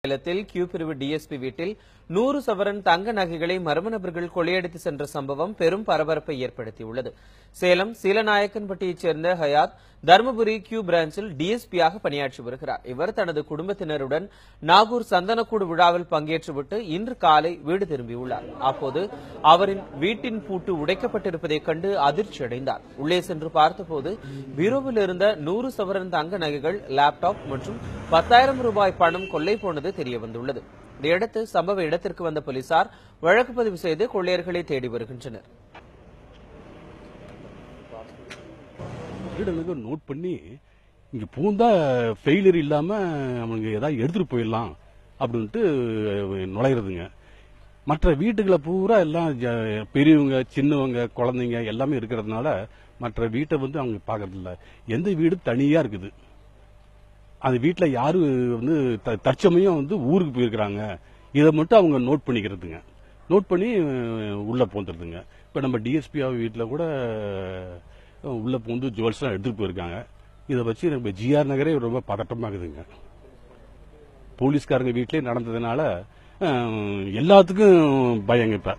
சேலத்தில் கியூ பிரிவு டிஎஸ்பி வீட்டில் 100 சவரன் தங்க நகைகளை மர்ம நபர்கள் கொள்ளையடித்து சென்ற சம்பவம் பெரும் பரபரப்பை ஏற்படுத்தியுள்ளது. சேலம் சீலநாயக்கன்பட்டியைச் சேர்ந்த ஹயாத் தருமபுரி கியூ பிரான்சில் டிஎஸ்பியாக பணியாற்றி வருகிறார். இவர் தனது குடும்பத்தினருடன் நாகூர் சந்தனக்கூடு விழாவில் பங்கேற்றுவிட்டு இன்று காலை வீடு திரும்பியுள்ளார். அப்போது அவரின் வீட்டின் பூட்டு உடைக்கப்பட்டிருப்பதைக் கண்டு அதிர்ச்சியடைந்தார். உள்ளே சென்று பார்த்தபோது பீரோவில் இருந்த 100 சவரன் தங்க நகைகள், லேப்டாப் மற்றும் 10,000 ரூபாய் பணம் கொள்ளை போனது தெரியவந்துள்ளது. இதையடுத்து சம்பவ இடத்திற்கு வந்த போலீசார் வழக்கு பதிவு செய்து கொள்ளையர்களை தேடி வருகின்றனர். நோட் பண்ணி இங்க பூந்தா ஃபெயிலியர் இல்லாம அவங்க ஏதாவது எடுத்துட்டு போயிடலாம் அப்படின்ட்டு நுழையிறதுங்க. மற்ற வீட்டுகளை பூரா எல்லாம் பெரியவங்க, சின்னவங்க, குழந்தைங்க எல்லாமே இருக்கிறதுனால மற்ற வீட்டை அவங்க பாக்குறது இல்ல. எந்த வீடு தனியா இருக்குது, அந்த வீட்டில் யாரு தற்சமயம் ஊருக்கு போயிருக்கிறாங்க, இதை மட்டும் அவங்க நோட் பண்ணிக்கிறதுங்க. நோட் பண்ணி உள்ள போந்துருதுங்க. இப்ப நம்ம டிஎஸ்பி வீட்டில் கூட உள்ள போந்து ஜுவல்ஸ் எல்லாம் எடுத்துட்டு போயிருக்காங்க. இதை வச்சு நம்ம ஜிஆர் நகரே ரொம்ப பதட்டமாகுதுங்க. போலீஸ்காரங்க வீட்டிலே நடந்ததுனால எல்லாத்துக்கும் பயங்க இப்ப.